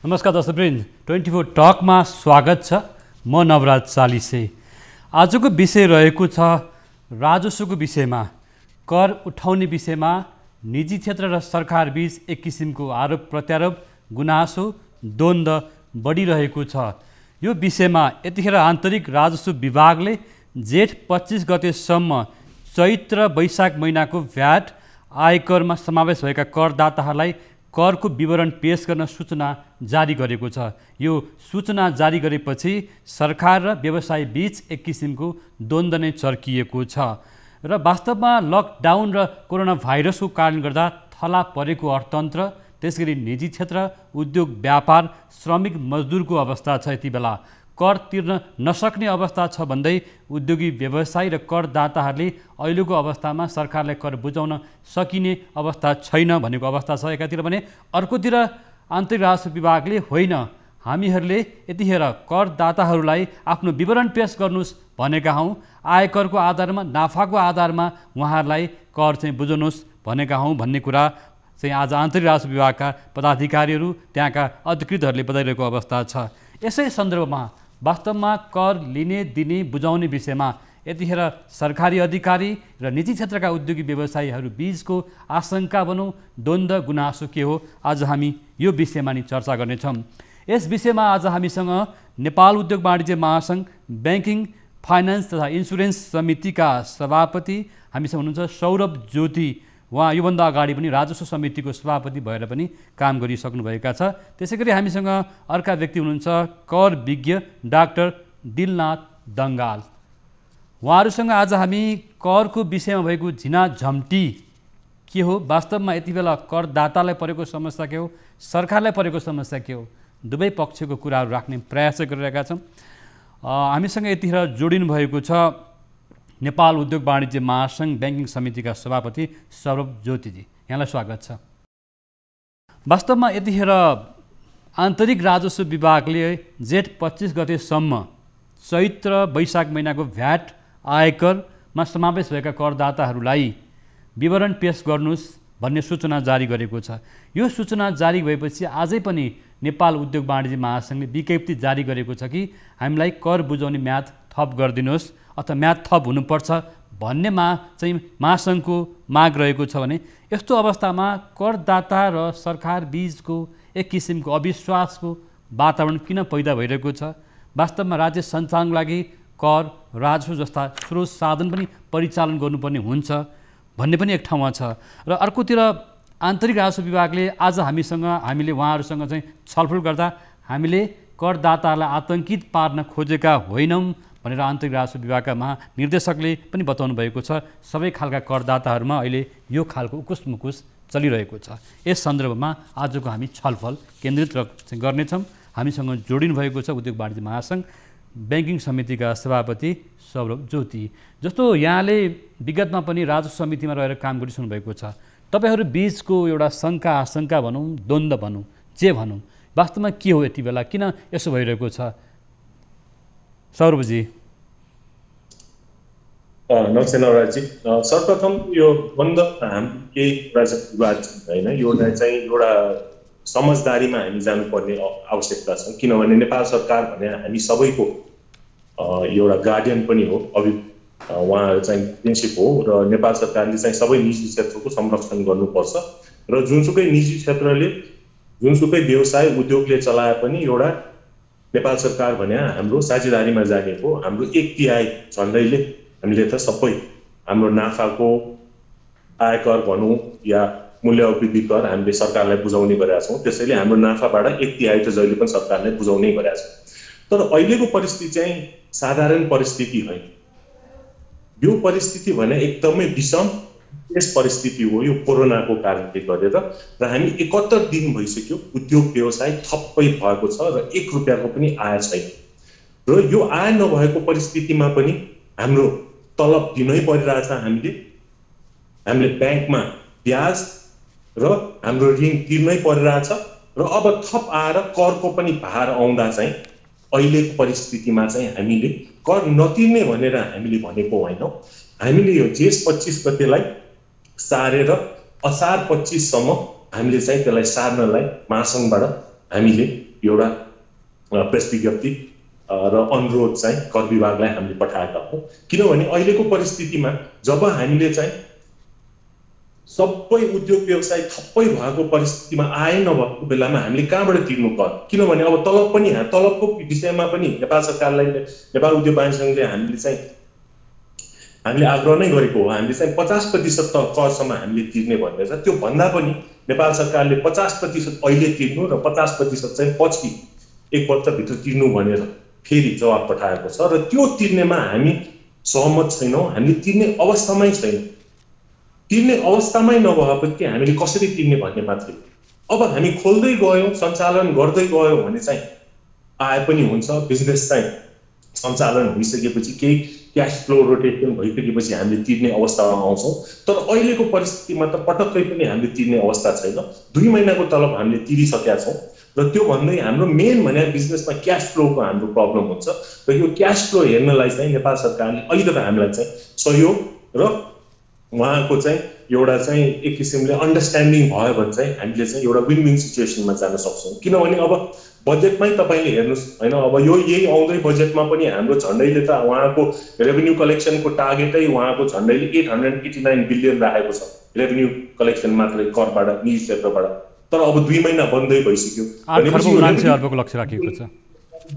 नमस्कार दर्शकवृन्द, 24 टकमा स्वागत छ। म नवराज चालिसे। आजको विषय रहेको छ राजस्वको विषयमा। कर उठाउने विषयमा निजी क्षेत्र र सरकार बीच एक किसिमको आरोप प्रत्यारोप, गुनासो, द्वन्द्व बढिरहेको छ। यो विषयमा यतिखेर आन्तरिक राजस्व विभागले जेठ 25 गतेसम्म चैत्र वैशाख महिनाको भ्याट आयकरमा समावेश भएका करदाताहरूलाई करको विवरण पेश गर्न सूचना जारी गरेको छ। यो सूचना जारी गरेपछि सरकार र व्यवसायी बीच एक किसिमको द्वन्द्व नै चर्किएको छ र वास्तवमा लकडाउन र कोरोना भाइरसको कारणले गर्दा थला परेको अर्थतन्त्र, त्यसगरी निजी क्षेत्र, उद्योग व्यापार, श्रमिक मजदुरको अवस्था छ। यति बेला कर तिर्न नसक्ने अवस्था छ भन्दै उद्योगी व्यवसायी र करदाताहरूले अहिलेको अवस्थामा सरकारलाई कर बुझाउन सकिने अवस्था छैन भनेको अवस्था छ एकातिर भने, अर्कोतिर आन्तरिक राजस्व विभागले होइन, हामीहरूले यतिखेर करदाताहरूलाई आफ्नो विवरण पेश गर्नुहोस् भनेका हौँ, आयकरको आधारमा, नाफाको आधारमा उहाँहरूलाई कर चाहिँ बुझाउनुहोस् भनेका हौँ भन्ने कुरा चाहिँ आज आन्तरिक राजस्व विभागका पदाधिकारीहरू, त्यहाँका अधिकृतहरूले बताइरहेको अवस्था छ। यसै सन्दर्भमा वास्तवमा कर लिने दिने बुझाउने विषयमा यतिखेर सरकारी अधिकारी र निजी क्षेत्रका उद्योगी व्यवसायीहरू बीचको आशंका भनौँ, द्वन्द्व गुनासो के हो, आज हामी यो विषयमा नि चर्चा गर्नेछौँ। यस विषयमा आज हामीसँग नेपाल उद्योग वाणिज्य महासङ्घ, ब्याङ्किङ, फाइनान्स तथा इन्सुरेन्स समितिका सभापति हामीसँग हुनुहुन्छ सौरभ ज्योति। उहाँ योभन्दा अगाडि पनि राजस्व समितिको सभापति भएर पनि काम गरिसक्नुभएका छ। त्यसै गरी हामीसँग अर्का व्यक्ति हुनुहुन्छ कर विज्ञ डाक्टर दिलनाथ दङ्गाल। उहाँहरूसँग आज हामी करको विषयमा भएको झिनाझम्टी के हो, वास्तवमा यति बेला करदातालाई परेको समस्या के हो, सरकारलाई परेको समस्या के हो, दुवै पक्षको कुराहरू राख्ने प्रयास गरिरहेका छौँ। हामीसँग यतिखेर जोडिनु भएको छ नेपाल उद्योग वाणिज्य महासङ्घ ब्याङ्किङ समितिका सभापति सौरभ ज्योतिजी। यहाँलाई स्वागत छ। वास्तवमा यतिखेर आन्तरिक राजस्व विभागले जेठ 25 गतेसम्म चैत्र वैशाख महिनाको भ्याट आयकरमा समावेश भएका करदाताहरूलाई विवरण पेश गर्नुहोस् भन्ने सूचना जारी गरेको छ। यो सूचना जारी भएपछि आजै पनि नेपाल उद्योग वाणिज्य महासङ्घले विज्ञप्ति जारी गरेको छ कि हामीलाई कर बुझाउने म्याद थप गरिदिनुहोस् अथवा म्याद थप हुनुपर्छ भन्नेमा चाहिँ महासङ्घको माग रहेको छ भने, यस्तो अवस्थामा करदाता र सरकार बीचको एक किसिमको अविश्वासको वातावरण किन पैदा भइरहेको छ? वास्तवमा राज्य सञ्चालनको लागि कर, राजस्व जस्ता स्रोत साधन पनि परिचालन गर्नुपर्ने हुन्छ भन्ने पनि एक ठाउँमा छ। र अर्कोतिर आन्तरिक राजस्व विभागले आज हामीले उहाँहरूसँग चाहिँ छलफल गर्दा हामीले करदातालाई आतङ्कित पार्न खोजेका होइनौँ भनेर आन्तरिक राजस्व विभागका महानिर्देशकले पनि बताउनु भएको छ। सबै खालका करदाताहरूमा अहिले यो खालको उकुस मुकुस चलिरहेको छ। यस सन्दर्भमा आजको हामी छलफल केन्द्रित गर्नेछौँ। हामीसँग जोडिनु भएको छ उद्योग वाणिज्य महासङ्घ ब्याङ्किङ समितिका सभापति सौरभ ज्योति। जस्तो यहाँले विगतमा पनि राजस्व समितिमा रहेर काम गरिसक्नु भएको छ, तपाईँहरू बीचको एउटा शङ्का आशंका भनौँ, द्वन्द्व भनौँ, जे भनौँ, वास्तवमा के हो, यति बेला किन यसो भइरहेको छ? सौरभजी। नमस्ते नवराजी। सर्वप्रथम यो द्वन्द्व केही राजस्व विवाद होइन, एउटा चाहिँ एउटा समझदारीमा हामी जानुपर्ने आवश्यकता छ। किनभने नेपाल सरकार भने हामी सबैको एउटा गार्डियन पनि हो, उहाँ चाहिँ प्रिन्सिप हो र नेपाल सरकारले चाहिँ सबै निजी क्षेत्रको संरक्षण गर्नुपर्छ र जुनसुकै निजी क्षेत्रले, जुनसुकै व्यवसाय उद्योगले चलाए पनि एउटा नेपाल सरकार भने हाम्रो साझेदारीमा जाने हो। हाम्रो 1/3 झन्डैले हामीले त सबै हाम्रो नाफाको आयकर भनौँ या मूल्य वृद्धि कर हामीले सरकारलाई बुझाउने गरेका छौँ। त्यसैले हाम्रो नाफाबाट 1/3 त जहिले पनि सरकारले बुझाउनै गरेका छ। तर अहिलेको परिस्थिति चाहिँ साधारण परिस्थिति होइन। यो परिस्थिति भने एकदमै विषम यस परिस्थिति हो, यो कोरोनाको कारणले गरेर। र हामी 71 दिन भइसक्यो उद्योग व्यवसाय ठप्पै भएको छ र 1 रुपियाँको पनि आय छैन। र यो आय नभएको परिस्थितिमा पनि हाम्रो तलब दिनै परिरहेछ। हामीले ब्याङ्कमा ब्याज र हाम्रो ऋण तिर्नै परिरहेछ र अब थप आएर करको पनि भार आउँदा चाहिँ अहिलेको परिस्थितिमा चाहिँ हामीले कर नतिर्ने भनेर हामीले भनेको होइनौँ। हामीले यो जेठ 25 गतेलाई सारेर असार 25 सम्म हामीले चाहिँ त्यसलाई सार्नलाई महासङ्घबाट हामीले एउटा प्रेस विज्ञप्ति र अनुरोध चाहिँ कर विभागलाई हामीले पठाएका हौँ। किनभने अहिलेको परिस्थितिमा जब हामीले चाहिँ सबै उद्योग व्यवसाय थप्पै भएको परिस्थितिमा आए नभएको बेलामा हामीले कहाँबाट तिर्नु पर्यो? किनभने अब तलबको विषयमा पनि नेपाल सरकारलाई, नेपाल उद्योग वाणिज्य सङ्घले हामीले आग्रह नै गरेको हो। हामीले चाहिँ 50% करसम्म हामीले तिर्ने भनेर छ। त्यो भन्दा पनि नेपाल सरकारले 50% अहिले तिर्नु र 50% चाहिँ पछि 1 वर्षभित्र तिर्नु भनेर फेरि जवाब पठाएको छ र त्यो तिर्नेमा हामी सहमत छैनौँ। हामीले तिर्ने अवस्थामै छैनौँ। तिर्ने अवस्थामै नभएपछि हामीले कसरी तिर्ने भन्ने मात्रै। अब हामी खोल्दै गयौँ, सञ्चालन गर्दै गयौँ भने चाहिँ आए पनि हुन्छ। बिजनेस चाहिँ सञ्चालन भइसकेपछि केही क्यास फ्लो रोटेसन भइसकेपछि हामीले तिर्ने अवस्थामा आउँछौँ। तर अहिलेको परिस्थितिमा त पटक्कै पनि हामीले तिर्ने अवस्था छैन। 2 महिनाको तलब हामीले तिरिसकेका छौँ र त्यो भन्दै हाम्रो मेन भने बिजनेसमा क्यास फ्लोको हाम्रो प्रब्लम हुन्छ र यो क्यास फ्लो हेर्नलाई चाहिँ नेपाल सरकारले अलिकति हामीलाई चाहिँ सहयोग र उहाँको चाहिँ एउटा चाहिँ एक किसिमले अन्डरस्ट्यान्डिङ भयो भने चाहिँ हामीले चाहिँ एउटा विन विन सिचुएसनमा जान सक्छौँ। किनभने अब बजेटमै तपाईँले हेर्नुहोस् होइन, अब यही आउँदै बजेटमा पनि हाम्रो झन्डैले त उहाँको रेभेन्यू कलेक्सनको टार्गेटै उहाँको झन्डैले 889 बिलियन राखेको छ रेभेन्यू कलेक्सन मात्रै करबाट, निजी क्षेत्रबाट। तर अब 2 महिना बन्दै भइसक्यो, 8 खर्ब 79 अर्बको लक्ष्य राखेको छ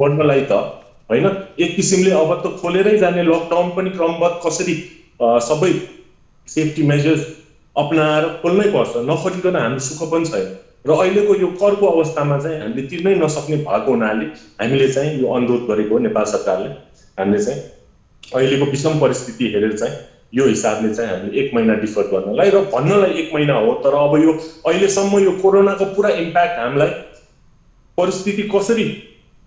बढ्नलाई त होइन। एक किसिमले अब त खोलेरै जाने, लकडाउन पनि क्रमबद्ध कसरी सबै सेफ्टी मेजर्स अपनाएर खोल्नै पर्छ, नखोलिकन हाम्रो सुख पनि छैन। र अहिलेको यो करको अवस्थामा चाहिँ हामीले तिर्नै नसक्ने भएको हुनाले हामीले चाहिँ यो अनुरोध गरेको हो नेपाल सरकारले। हामीले चाहिँ अहिलेको विषम परिस्थिति हेरेर चाहिँ यो हिसाबले चाहिँ हामीले 1 महिना डिफर गर्नलाई र भन्नलाई 1 महिना हो। तर अब यो अहिलेसम्म यो कोरोनाको पुरा इम्प्याक्ट हामीलाई परिस्थिति कसरी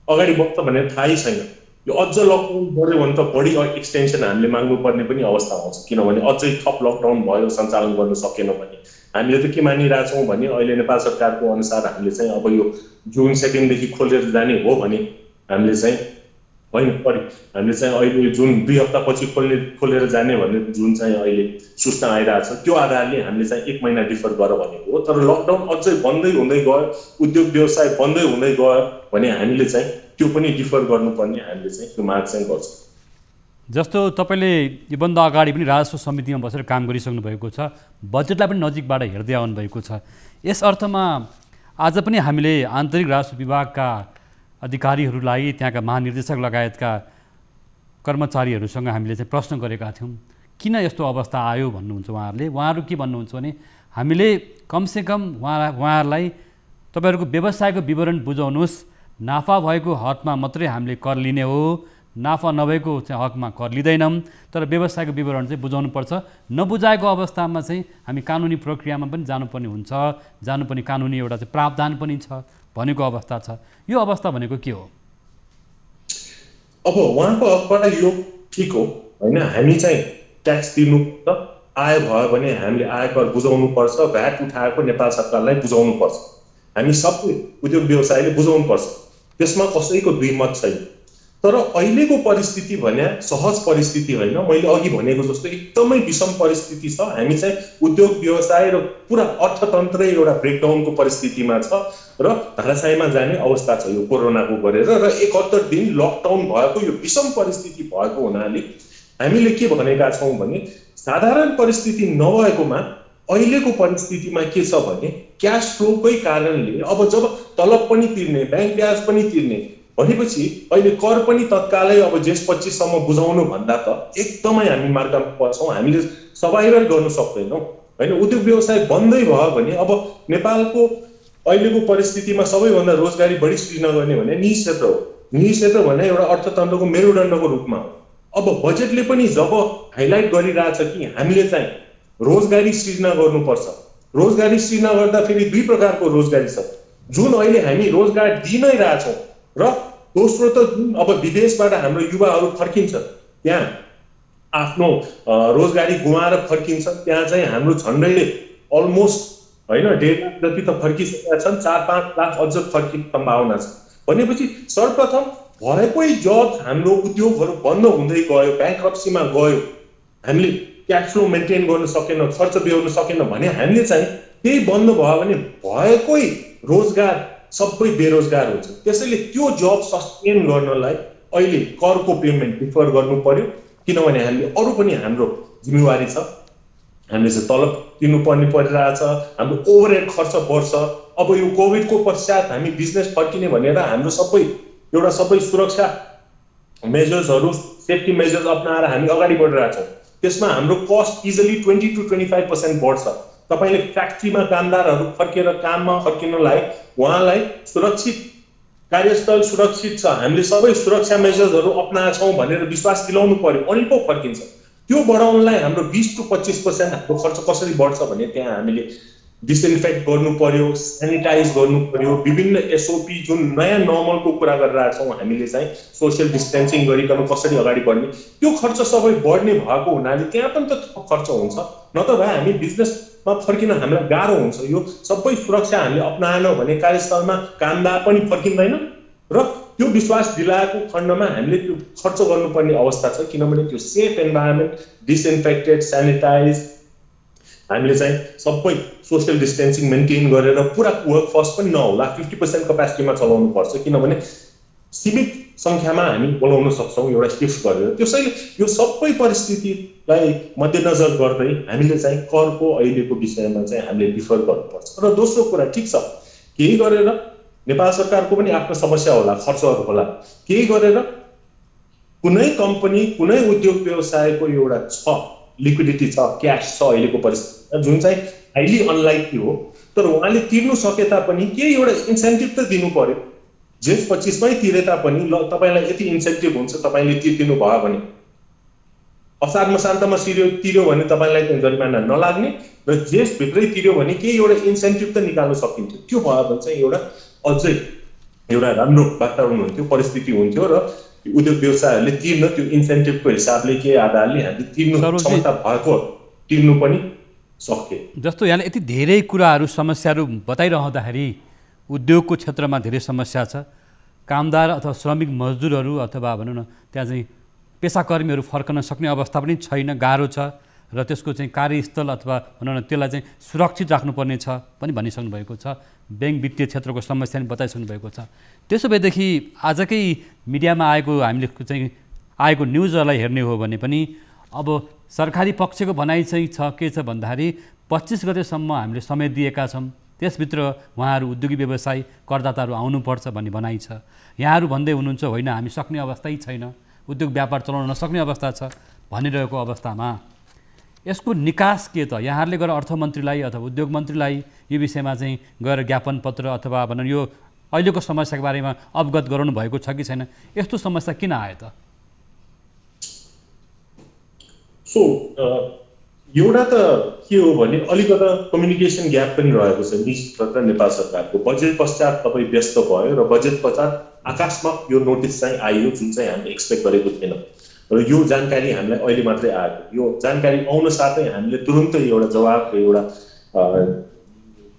अगाडि बढ्छ भनेर थाहै छैन। यो अझ लकडाउन बढ्यो भने त बढी एक्सटेन्सन हामीले माग्नुपर्ने पनि अवस्था आउँछ। किनभने अझै थप लकडाउन भयो, सञ्चालन गर्न सकेन भने हामीले त के मानिरहेछौँ भने अहिले नेपाल सरकारको अनुसार हामीले चाहिँ अब यो जुन 2देखि खोलेर जाने हो भने हामीले चाहिँ होइन हामीले चाहिँ अहिले जुन 2 हप्तापछि खोलेर जाने भन्ने जुन चाहिँ अहिले सूचना आइरहेछ त्यो आधारले हामीले चाहिँ 1 महिना डिफर गर भनेको हो। तर लकडाउन अझै बन्दै हुँदै गयो, उद्योग व्यवसाय बन्दै हुँदै गयो भने हामीले चाहिँ त्यो पनि डिफर गर्नुपर्ने हामीले चाहिँ त्यो माग चाहिँ गर्छौँ। जस्तो तपाईँले योभन्दा अगाडि पनि राजस्व समितिमा बसेर काम गरिसक्नु भएको छ, बजेटलाई पनि नजिकबाट हेर्दै आउनु भएको छ। यस अर्थमा आज पनि हामीले आन्तरिक राजस्व विभागका अधिकारीहरूलाई, त्यहाँका महानिर्देशक लगायतका कर्मचारीहरूसँग हामीले चाहिँ प्रश्न गरेका थियौँ, किन यस्तो अवस्था आयो भन्नुहुन्छ उहाँहरूले। उहाँहरू के भन्नुहुन्छ भने हामीले कमसेकम उहाँहरूलाई तपाईँहरूको व्यवसायको विवरण बुझाउनुहोस्, नाफा भएको हकमा मात्रै हामीले कर लिने हो, नाफा नभएको चाहिँ हकमा कर लिँदैनौँ, तर व्यवसायको विवरण चाहिँ बुझाउनुपर्छ। नबुझाएको अवस्थामा चाहिँ हामी कानुनी प्रक्रियामा पनि जानुपर्ने हुन्छ, जानुपर्ने कानुनी एउटा चाहिँ प्रावधान पनि छ भनेको अवस्था छ। यो अवस्था भनेको के हो? अब उहाँको हकबाट यो ठिक हो होइन, हामी चाहिँ ट्याक्स तिर्नुपर्छ, आय भयो भने हामीले आयकर बुझाउनुपर्छ, भ्याट उठाएको नेपाल सरकारलाई बुझाउनुपर्छ, हामी सबै उद्योग व्यवसायले बुझाउनुपर्छ, त्यसमा कसैको दुई मत छैन। तर अहिलेको परिस्थिति भने सहज परिस्थिति होइन, मैले अघि भनेको जस्तो एकदमै विषम परिस्थिति छ। हामी चाहिँ उद्योग व्यवसाय र पुरा अर्थतन्त्रै एउटा ब्रेकडाउनको परिस्थितिमा छ र धराशायीमा जाने अवस्था छ यो कोरोनाको गरेर। र 71 दिन लकडाउन भएको यो विषम परिस्थिति भएको हुनाले हामीले के भनेका छौँ भने साधारण परिस्थिति नभएकोमा अहिलेको परिस्थितिमा के छ भने क्यास फ्लोकै कारणले अब जब तलब पनि तिर्ने, ब्याङ्क ब्याज पनि तिर्ने भनेपछि अहिले कर पनि तत्कालै अब जेठ 25 सम्म बुझाउनु भन्दा त एकदमै हामी मार्गमा पर्छौँ, हामीले सर्भाइभल गर्न सक्दैनौँ होइन। उद्योग व्यवसाय बन्दै भयो भने अब नेपालको अहिलेको परिस्थितिमा सबैभन्दा रोजगारी बढी सृजना गर्ने भने निजी क्षेत्र हो। निजी क्षेत्र भने एउटा अर्थतन्त्रको मेरुदण्डको रूपमा हो। अब बजेटले पनि जब हाइलाइट गरिरहेछ कि हामीले चाहिँ रोजगारी सृजना गर्नुपर्छ, रोजगारी सृजना गर्दा फेरि 2 प्रकारको रोजगारी छ, जुन अहिले हामी रोजगार दिइ नै रहेछौँ र दोस्रो त जुन अब विदेशबाट हाम्रो युवाहरू फर्किन्छ, त्यहाँ आफ्नो रोजगारी गुमाएर फर्किन्छ, त्यहाँ चाहिँ हाम्रो झन्डैले अलमोस्ट होइन 1.5 लाख जति त फर्किसकेका छन्, 4-5 लाख अझ फर्किने सम्भावना छ। भनेपछि सर्वप्रथम भएकै जब हाम्रो उद्योगहरू बन्द हुँदै गयो, ब्याङ्क्रप्सीमा गयो, हामीले क्यास फ्लो मेन्टेन गर्न सकेन, खर्च बेहोर्न सकेन भने हामीले चाहिँ त्यही बन्द भयो भने भएकै रोजगार सबै बेरोजगार हुन्छ। त्यसैले त्यो जब सस्टेन गर्नलाई अहिले करको पेमेन्ट डिफर गर्नु पर्यो, किनभने हामीले अरू पनि हाम्रो जिम्मेवारी छ, हामीले चाहिँ तलब तिर्नुपर्ने परिरहेछ, हाम्रो ओभरहेड खर्च बढ्छ। अब यो कोभिडको पश्चात हामी बिजनेस फर्किने भनेर हाम्रो सबै सुरक्षा मेजर्सहरू, सेफ्टी मेजर्स अपनाएर हामी अगाडि बढिरहेछौँ। त्यसमा हाम्रो कस्ट इजिली 20 to 25% बढ्छ। तपाईँले फ्याक्ट्रीमा कामदारहरू फर्केर काममा फर्किनलाई उहाँलाई सुरक्षित कार्यस्थल सुरक्षित छ, हामीले सबै सुरक्षा मेजर्सहरू अपनाएछौँ भनेर विश्वास दिलाउनु पर्यो, अनि पो फर्किन्छ। त्यो बढाउनलाई हाम्रो 20 to 25% हाम्रो खर्च कसरी बढ्छ भने त्यहाँ हामीले डिसइन्फेक्ट गर्नु पर्यो, सेनिटाइज गर्नु पर्यो, विभिन्न एसओपी जुन नयाँ नर्मलको कुरा गरिरहेछौँ हामीले चाहिँ सोसियल डिस्टेन्सिङ गरिकन कसरी अगाडि बढ्ने, त्यो खर्च सबै बढ्ने भएको हुनाले त्यहाँ पनि त थप खर्च हुन्छ। नत्र भए हामी बिजनेसमा फर्किन हामीलाई गाह्रो हुन्छ। यो सबै सुरक्षा हामीले अपनाएनौँ भने कार्यस्थलमा कामदार पनि फर्किँदैन र त्यो विश्वास दिलाएको खण्डमा हामीले त्यो खर्च गर्नुपर्ने अवस्था छ, किनभने त्यो सेफ इन्भाइरोमेन्ट, डिसइन्फेक्टेड, सेनिटाइज, हामीले चाहिँ सबै सोसियल डिस्टेन्सिङ मेन्टेन गरेर पुरा वर्कफोर्स पनि नहोला, 50% क्यापेसिटीमा चलाउनु पर्छ, किनभने सीमित सङ्ख्यामा हामी बोलाउन सक्छौँ एउटा शिफ्ट गरेर। त्यसैले यो सबै परिस्थितिलाई मध्यनजर गर्दै हामीले चाहिँ करको अहिलेको विषयमा चाहिँ हामीले डिफर गर्नुपर्छ। र दोस्रो कुरा, ठिक छ केही गरेर नेपाल सरकारको पनि आफ्नो समस्या होला, खर्चहरू होला, केही गरेर कुनै कम्पनी कुनै उद्योग व्यवसायको एउटा छ लिक्विडिटी छ, क्यास छ अहिलेको परिस्थितिमा, जुन चाहिँ हाइली अनलाइकली हो, तर उहाँले तिर्नु सके तापनि केही एउटा इन्सेन्टिभ त दिनु पर्यो। जेठ 25मै तिरे तापनि ल तपाईँलाई यति इन्सेन्टिभ हुन्छ, तपाईँले तिर्दिनु भयो भने, असार मसान्तमा तिर्यो भने तपाईँलाई त्यो जरिमाना नलाग्ने, र जेठभित्रै तिर्यो भने केही एउटा इन्सेन्टिभ त निकाल्न सकिन्थ्यो। त्यो भयो भने चाहिँ एउटा अझै एउटा राम्रो वातावरण हुन्थ्यो, परिस्थिति हुन्थ्यो, र उद्योग व्यवसायहरूले तिर्न त्यो इन्सेन्टिभको हिसाबले के आधारले हामीले तिर्नु क्षमता भएको तिर्नु पनि सके। जस्तो यहाँले यति धेरै कुराहरू समस्याहरू बताइरहँदाखेरि उद्योगको क्षेत्रमा धेरै समस्या छ, कामदार अथवा श्रमिक मजदुरहरू अथवा भनौँ न त्यहाँ चाहिँ पेसाकर्मीहरू फर्कन सक्ने अवस्था पनि छैन, गाह्रो छ, र त्यसको चाहिँ कार्यस्थल अथवा भनौँ न त्यसलाई चाहिँ सुरक्षित राख्नुपर्ने छ पनि भनिसक्नु भएको छ। ब्याङ्क वित्तीय क्षेत्रको समस्या पनि बताइसक्नु भएको छ। त्यसो भएदेखि आजकै मिडियामा हामीले चाहिँ आएको न्युजहरूलाई हेर्ने हो भने पनि अब सरकारी पक्षको भनाइ चाहिँ के छ भन्दाखेरि 25 गतेसम्म हामीले समय दिएका छौँ, त्यसभित्र उहाँहरू उद्योगी व्यवसायी करदाताहरू आउनुपर्छ भन्ने भनाइ छ। यहाँहरू भन्दै हुनुहुन्छ होइन हामी सक्ने अवस्थै छैन, उद्योग व्यापार चलाउन नसक्ने अवस्था छ भनिरहेको अवस्थामा यसको निकास के त? यहाँहरूले गएर अर्थमन्त्रीलाई अथवा उद्योग मन्त्रीलाई यो विषयमा चाहिँ गएर ज्ञापन पत्र अथवा भनौँ यो अहिलेको समस्याको बारेमा अवगत गराउनु भएको छ कि छैन? यस्तो समस्या किन आयो त? एउटा त के हो भने अलिकता कम्युनिकेसन ग्याप पनि रहेको छ निजी क्षेत्र नेपाल सरकारको। बजेट पश्चात तपाईँ व्यस्त भयो र बजेट पश्चात आकाशमा यो नोटिस चाहिँ आयो जुन चाहिँ हामीले एक्सपेक्ट गरेको थिएन, र यो जानकारी हामीलाई अहिले मात्रै आएको। यो जानकारी आउन साथै हामीले तुरुन्तै एउटा जवाब, एउटा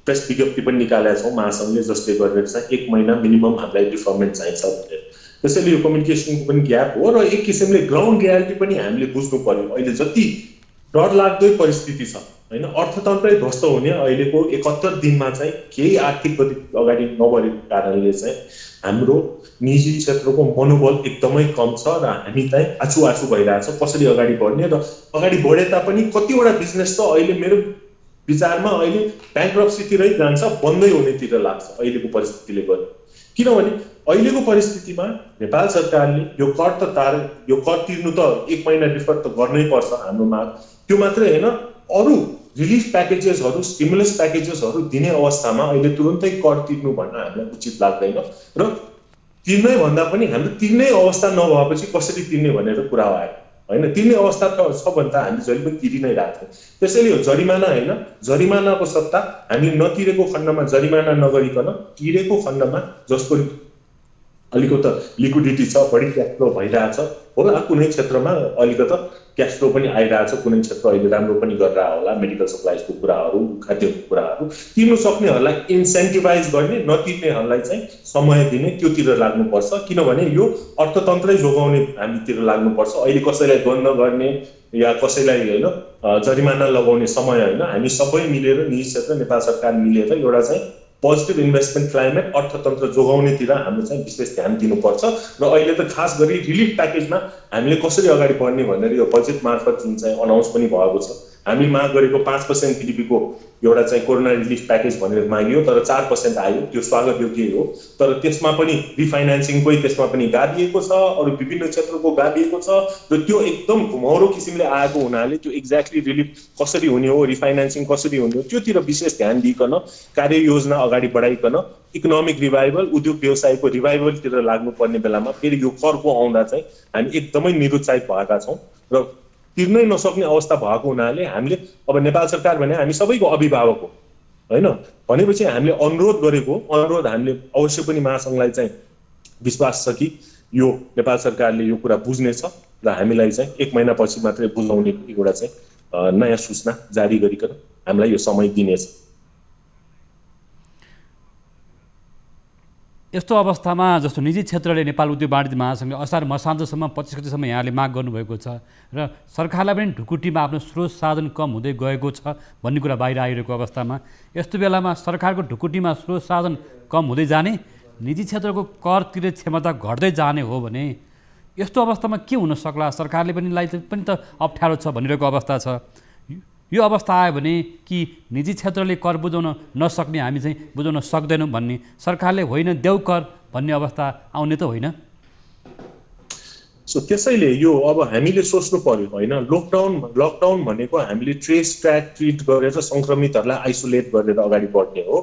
प्रेस विज्ञप्ति पनि निकालेका छौँ महासङ्घले, जसले गरेर चाहिँ 1 महिना मिनिमम हामीलाई डिफर्मेन्ट चाहिन्छ भनेर। त्यसैले यो कम्युनिकेसनको पनि ग्याप हो, र एक किसिमले ग्राउन्ड रियालिटी पनि हामीले बुझ्नु पर्यो। अहिले जति डरलाग्दो परिस्थिति छ होइन, अर्थतन्त्रै ध्वस्त हुने अहिलेको 71 दिनमा चाहिँ केही आर्थिक गति अगाडि नबढेको कारणले चाहिँ हाम्रो निजी क्षेत्रको मनोबल एकदमै कम छ, र हामी चाहिँ आछु भइरहेछ कसरी अगाडि बढ्ने। र अगाडि बढे तापनि कतिवटा बिजनेस त अहिले मेरो विचारमा अहिले ब्याङ्क्रप्सीतिरै जान्छ, बन्दै हुनेतिर लाग्छ अहिलेको परिस्थितिले गर्दा। किनभने अहिलेको परिस्थितिमा नेपाल सरकारले यो कर तिर्नु त 1 महिना डिफर त गर्नै पर्छ हाम्रो माग। त्यो मात्रै होइन, अरू रिलिफ प्याकेजेसहरू, स्टिमुलस प्याकेजेसहरू दिने अवस्थामा अहिले तुरुन्तै कर तिर्नु भन्न हामीलाई उचित लाग्दैन, र तिर्नै भन्दा पनि हाम्रो तिर्नै अवस्था नभएपछि कसरी तिर्ने भनेर कुरा आयो होइन। तिर्ने अवस्था छ भने त हामी जहिले पनि तिरि नै राख्छौँ। त्यसैले यो जरिमाना होइन, जरिमानाको सट्टा हामीले नतिरेको खण्डमा जरिमाना नगरिकन तिरेको खण्डमा जसको अलिकता लिक्विडिटी छ, बढी क्यास फ्लो भइरहेछ होला, कुनै क्षेत्रमा अलिकता क्यास फ्लो पनि आइरहेछ, कुनै क्षेत्र अहिले राम्रो पनि गरिरहेको होला, मेडिकल सप्लाइजको कुराहरू, खाद्यको कुराहरू, तिर्नु सक्नेहरूलाई इन्सेन्टिभाइज गर्ने, नतिर्नेहरूलाई चाहिँ समय दिने, त्योतिर लाग्नुपर्छ। किनभने यो अर्थतन्त्रै जोगाउने हामीतिर लाग्नुपर्छ। अहिले कसैलाई द्वन्द गर्ने या कसैलाई होइन जरिमाना लगाउने समय होइन, हामी सबै मिलेर निजी क्षेत्र, नेपाल सरकार मिलेर एउटा चाहिँ पोजिटिभ इन्भेस्टमेन्ट क्लाइमेट, अर्थतन्त्र जोगाउनेतिर हाम्रो चाहिँ विशेष ध्यान दिनुपर्छ। र अहिले त खास गरी रिलिफ प्याकेजमा हामीले कसरी अगाडि बढ्ने भनेर यो बजेट मार्फत जुन चाहिँ अनाउन्स पनि भएको छ, हामीले माग गरेको 5% जीडीपीको एउटा चाहिँ कोरोना रिलिफ प्याकेज भनेर मागियो, तर 4% आयो, त्यो स्वागत योग्य हो। तर त्यसमा पनि रिफाइनेन्सिङकै त्यसमा पनि गाभिएको छ, अरू विभिन्न क्षेत्रको गाभिएको छ, र त्यो एकदम घुमाउरो किसिमले आएको हुनाले त्यो एक्ज्याक्टली रिलिफ कसरी हुने हो, रिफाइनेन्सिङ कसरी हुने हो, त्योतिर विशेष ध्यान दिइकन कार्ययोजना अगाडि बढाइकन इकोनोमिक रिभाइभल, उद्योग व्यवसायको रिभाइभलतिर लाग्नुपर्ने बेलामा फेरि यो करको आउँदा चाहिँ हामी एकदमै निरुत्साहित भएका छौँ र तिर्नै नसक्ने अवस्था भएको हुनाले हामीले अब नेपाल सरकार भने हामी सबैको अभिभावक हो हैन, भनेपछि हामीले अनुरोध हामीले अवश्य पनि महासंघलाई चाहिँ विश्वास छ कि यो नेपाल सरकारले यो कुरा बुझ्नेछ र हामीलाई चाहिँ 1 महिनापछि मात्रै बुझाउने एउटा चाहिँ नयाँ सूचना जारी गरिकन हामीलाई यो समय दिनेछ। यस्तो अवस्थामा जस्तो निजी क्षेत्रले नेपाल उद्योग वाणिज्य महासंघले असार मसान्तसम्म 25 गतेसम्म यहाँले माग गर्नुभएको छ र सरकारलाई पनि ढुकुटीमा आफ्नो स्रोत साधन कम हुँदै गएको छ भन्ने कुरा बाहिर आइरहेको अवस्थामा यस्तो बेलामा सरकारको ढुकुटीमा स्रोत साधन कम हुँदै जाने, निजी क्षेत्रको कर तिर्ने क्षमता घट्दै जाने हो भने यस्तो अवस्थामा के हुन सक्ला? सरकारले पनि त अप्ठ्यारो छ भनिरहेको अवस्था छ। यो अवस्था आयो भने कि निजी क्षेत्रले कर बुझाउन नसक्ने हामी चाहिँ बुझाउन सक्दैनौँ भन्ने, सरकारले होइन देऊ कर भन्ने अवस्था आउने त होइन? सो त्यसैले यो अब हामीले सोच्नु पर्यो होइन, लकडाउन भनेको हामीले ट्रेस ट्र्याक ट्रिट गरेर सङ्क्रमितहरूलाई आइसोलेट गरेर अगाडि बढ्ने हो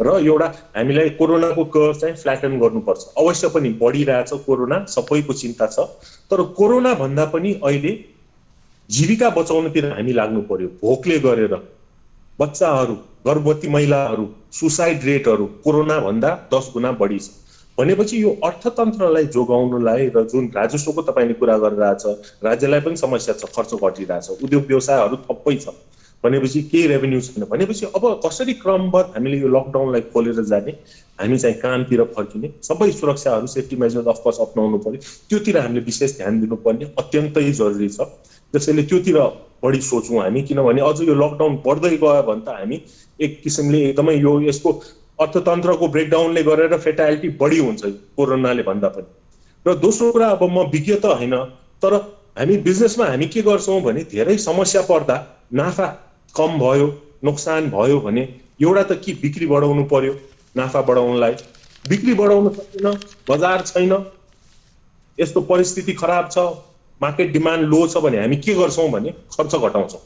र एउटा हामीलाई कोरोनाको कर्भ चाहिँ फ्ल्याटन गर्नुपर्छ। अवश्य पनि बढिरहेछ कोरोना, सबैको चिन्ता छ, तर कोरोना भन्दा पनि अहिले जीविका बचाउनतिर हामी लाग्नु पर्यो। भोकले गरेर बच्चाहरू, गर्भवती महिलाहरू, सुसाइड रेटहरू कोरोना भन्दा 10 गुणा बढी छ भनेपछि यो अर्थतन्त्रलाई जोगाउनलाई र जुन राजस्वको तपाईँले कुरा गरिरहेछ, राज्यलाई पनि समस्या छ, खर्च घटिरहेछ, उद्योग व्यवसायहरू थप्पै छ भनेपछि केही रेभेन्यू छैन भनेपछि अब कसरी क्रमबद्ध हामीले यो लकडाउनलाई खोलेर जाने, हामी चाहिँ कामतिर फर्किने, सबै सुरक्षाहरू सेफ्टी मेजर अफकोर्स अपनाउनु पर्यो, त्योतिर हामीले विशेष ध्यान दिनुपर्ने अत्यन्तै जरुरी छ। त्यसैले त्योतिर बढी सोचौँ हामी, किनभने अझ यो लकडाउन बढ्दै गयो भने त हामी एक किसिमले एकदमै यो यसको अर्थतन्त्रको ब्रेकडाउनले गरेर फेटालिटी बढी हुन्छ कोरोनाले भन्दा पनि। र दोस्रो कुरा, अब म विज्ञ त होइन, तर हामी बिजनेसमा हामी के गर्छौँ भने धेरै समस्या पर्दा नाफा कम भयो, नोक्सान भयो भने एउटा त के बिक्री बढाउनु पर्यो, नाफा बढाउनलाई बिक्री बढाउन सकिन, बजार छैन, यस्तो परिस्थिति खराब छ, मार्केट डिमान्ड लो छ भने हामी के गर्छौँ भने खर्च घटाउँछौँ।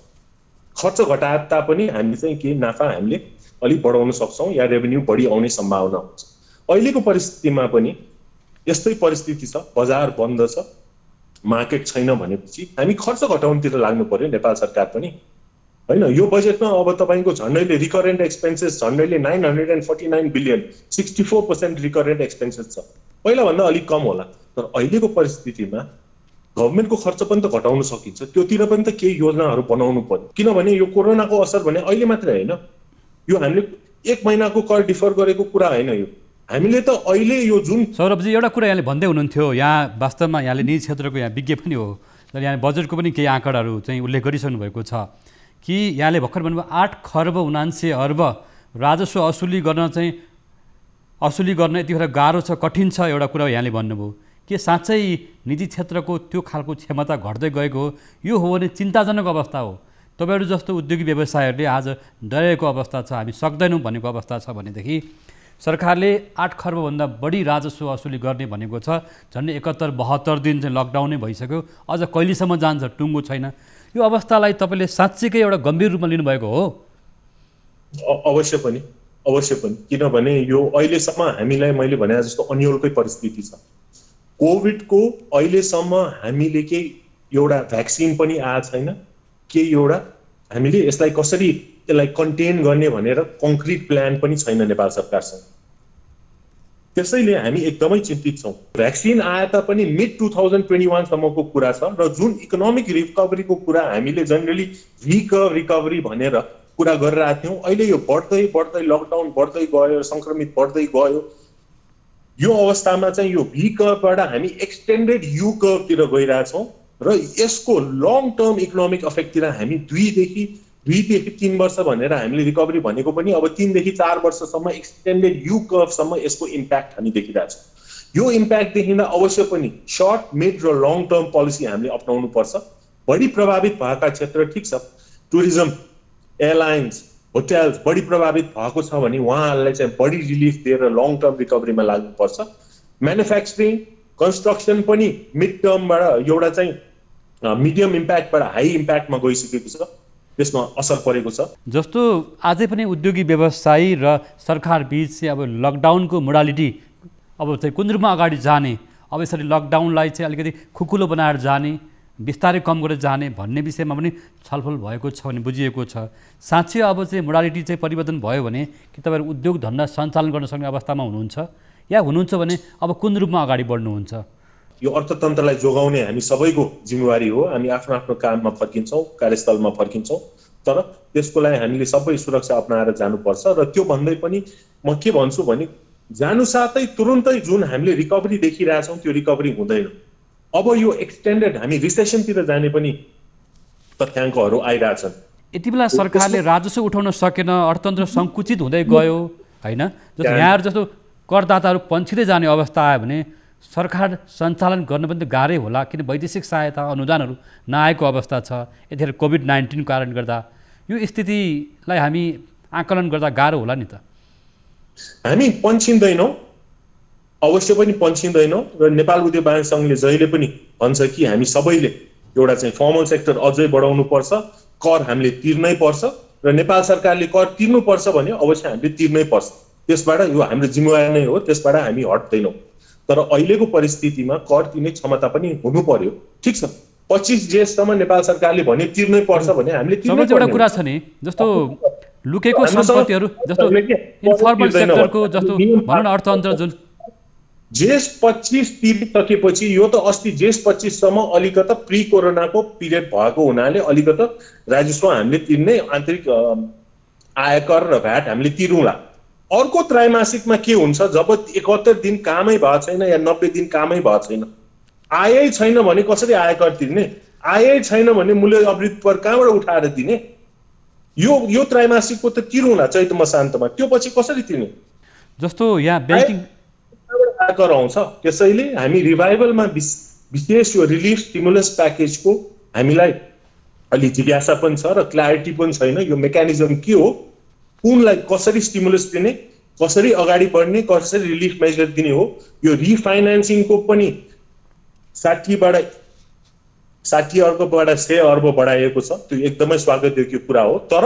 खर्च घटाए तापनि हामी चाहिँ के नाफा हामीले अलिक बढाउन सक्छौँ या रेभेन्यू बढी आउने सम्भावना हुन्छ। अहिलेको परिस्थितिमा पनि यस्तै परिस्थिति छ, बजार बन्द छ, मार्केट छैन भनेपछि हामी खर्च घटाउनतिर लाग्नु पर्यो नेपाल सरकार पनि होइन। यो बजेटमा अब तपाईँको झन्डैले recurrent expenses झन्डैले 949 billion, 64% recurrent expenses छ। पहिलाभन्दा अलिक कम होला, तर अहिलेको परिस्थितिमा गभर्मेन्टको खर्च पनि त घटाउन सकिन्छ, त्योतिर पनि त केही योजनाहरू बनाउनु पर्यो। किनभने यो कोरोनाको असर भने अहिले मात्रै होइन, यो हामीले 1 महिनाको कर डिफर गरेको कुरा होइन, यो हामीले त अहिले यो जुन सौरभजी एउटा कुरा यहाँले भन्दै हुनुहुन्थ्यो, यहाँ वास्तवमा यहाँले निजी क्षेत्रको यहाँ विज्ञ पनि हो, तर यहाँ बजेटको पनि केही आँकडाहरू चाहिँ उल्लेख गरिसक्नु भएको छ कि यहाँले भर्खर भन्नुभयो 8 खर्ब 79 अर्ब राजस्व असुली गर्न यतिखेर गाह्रो छ, कठिन छ, एउटा कुरा यहाँले भन्नुभयो। के साँच्चै निजी क्षेत्रको त्यो खालको क्षमता घट्दै गएको हो? यो हो भने चिन्ताजनक अवस्था हो। तपाईँहरू जस्तो उद्योगी व्यवसायहरूले आज डरेको अवस्था छ, हामी सक्दैनौँ भनेको अवस्था छ भनेदेखि सरकारले 8 खर्बभन्दा बढी राजस्व असुली गर्ने भनेको छ। झन्डै 71-72 दिन चाहिँ लकडाउनै भइसक्यो, अझ कहिलेसम्म जान्छ टुङ्गो छैन। यो अवस्थालाई तपाईँले साँच्चीकै एउटा गम्भीर रूपमा लिनुभएको हो? अवश्य पनि, किनभने यो अहिलेसम्म हामीलाई मैले भने जस्तो अन्यलकै परिस्थिति छ। कोभिडको अहिलेसम्म हामीले केही एउटा भ्याक्सिन पनि आएको छैन, केही एउटा हामीले यसलाई कसरी यसलाई कन्टेन गर्ने भनेर कङ्क्रिट प्लान पनि छैन नेपाल सरकारसँग। त्यसैले हामी एकदमै चिन्तित छौँ। भ्याक्सिन आए तापनि मिड 2021 सम्मको कुरा छ र जुन इकोनोमिक रिकभरीको कुरा हामीले जनरली रिकभरी भनेर कुरा गरिरहेका थियौँ, अहिले यो बढ्दै लकडाउन बढ्दै गयो, सङ्क्रमित बढ्दै गयो, यो अवस्थामा चाहिँ यो भी कर्भबाट हामी एक्सटेन्डेड यू कर्भतिर गइरहेछौँ र यसको लङ टर्म इकोनोमिक इफेक्टतिर हामी 2 देखि 2 देखि 3 वर्ष भनेर हामीले रिकभरी भनेको पनि अब 3 देखि 4 वर्षसम्म एक्सटेन्डेड यू कर्भसम्म यसको इम्प्याक्ट हामी देखिरहेछौँ। यो इम्प्याक्ट देखिँदा अवश्य पनि सर्ट मिड र लङ टर्म पोलिसी हामीले अपनाउनु पर्छ। बढी प्रभावित भएका क्षेत्र ठिक छ, टुरिज्म, एयरलाइन्स, होटल्स बढी प्रभावित भएको छ भने उहाँहरूलाई चाहिँ बढी रिलिफ दिएर लङ टर्म रिकभरीमा लाग्नुपर्छ। म्यानुफ्याक्चरिङ, कन्स्ट्रक्सन पनि मिड टर्मबाट एउटा चाहिँ मिडियम इम्प्याक्टबाट हाई इम्प्याक्टमा गइसकेको छ, त्यसमा असर परेको छ। जस्तो आजै पनि उद्योगी व्यवसायी र सरकार बीच चाहिँ अब लकडाउनको मोडालिटी अब चाहिँ कुन रूपमा अगाडि जाने, अब यसरी लकडाउनलाई चाहिँ अलिकति खुकुलो बनाएर जाने, बिस्तारै कम गरेर जाने भन्ने विषयमा पनि छलफल भएको छ भने बुझिएको छ। साँच्चै अब चाहिँ मोडालिटी चाहिँ परिवर्तन भयो भने कि तपाईँहरू उद्योग धन्दा सञ्चालन गर्न सक्ने अवस्थामा हुनुहुन्छ या हुनुहुन्छ भने अब कुन रूपमा अगाडि बढ्नुहुन्छ? यो अर्थतन्त्रलाई जोगाउने हामी सबैको जिम्मेवारी हो। हामी आफ्नो आफ्नो काममा फर्किन्छौँ, कार्यस्थलमा फर्किन्छौँ, तर त्यसको लागि हामीले सबै सुरक्षा अपनाएर जानुपर्छ। र त्यो भन्दै पनि म के भन्छु भने जानु साथै तुरुन्तै जुन हामीले रिकभरी देखिरहेछौँ त्यो रिकभरी हुँदैन। अब यो एक्सटेन्डेड हामी रिसेसनतिर जाने पनि तथ्याङ्कहरू आइरहेछन्। यति बेला सरकारले राजस्व उठाउन सकेन, अर्थतन्त्र सङ्कुचित हुँदै गयो होइन, जस्तो यहाँहरू जस्तो करदाताहरू पन्छिँदै जाने अवस्था आयो भने सरकार सञ्चालन गर्न पनि त गाह्रै होला, किन वैदेशिक सहायता अनुदानहरू नआएको अवस्था छ। यतिखेर कोभिड-19 कारण गर्दा यो स्थितिलाई हामी आकलन गर्दा गाह्रो होला नि त। हामी पन्छिँदैनौँ, अवश्य पनि पन्छिँदैनौँ र नेपाल उद्योग वाणिज्य सङ्घले जहिले पनि भन्छ कि हामी सबैले एउटा चाहिँ फर्मल सेक्टर अझै बढाउनु पर्छ, कर हामीले तिर्नै पर्छ र नेपाल सरकारले कर तिर्नुपर्छ भने अवश्य हामीले तिर्नै पर्छ। त्यसबाट यो हाम्रो जिम्मेवारी नै हो, त्यसबाट हामी हट्दैनौँ। तर अहिलेको परिस्थितिमा कर तिर्ने क्षमता पनि हुनु पर्यो। ठिक छ, 25 जेठसम्म नेपाल सरकारले भने तिर्नै पर्छ भने हामीले तिर्नै पर्छ। एउटा कुरा छ नि, जस्तो लुकेको सम्पत्तिहरू जस्तो इन्फर्मल सेक्टरको जस्तो भनौँ न अर्थतन्त्र जुन जेठ 25 तिरिसकेपछि यो त अस्ति जेठ 25 सम्म अलिकता प्री कोरोनाको पिरियड भएको हुनाले अलिकता राजस्व हामीले तिर्ने आन्तरिक आयकर र भ्याट हामीले तिरौँला। अर्को त्रैमासिकमा के हुन्छ, जब 71 दिन कामै भएको छैन या 90 दिन कामै भएको छैन, आयै छैन भने कसरी आयकर तिर्ने, आयै छैन भने मूल्य अवृद्धि कर कहाँबाट उठाएर दिने? यो त्रैमासिकको त तिरौँला चैत मसान्तमा, त्यो पछि कसरी तिर्ने? जस्तो यहाँ ब्याङ्किङ आयकर आउँछ। त्यसैले हामी रिभाइभलमा विशेष यो रिलिफ स्टिमुलस प्याकेजको हामीलाई अलि जिज्ञासा पनि छ र क्ल्यारिटी पनि छैन। यो मेकानिजम के हो, कुनलाई कसरी स्टिमुलस दिने, कसरी अगाडि बढ्ने, कसरी रिलिफ मेजर दिने हो। यो रिफाइनेन्सिङको पनि 60 अर्बबाट 100 अर्ब बढाइएको छ, त्यो एकदमै स्वागतयोग्य कुरा हो। तर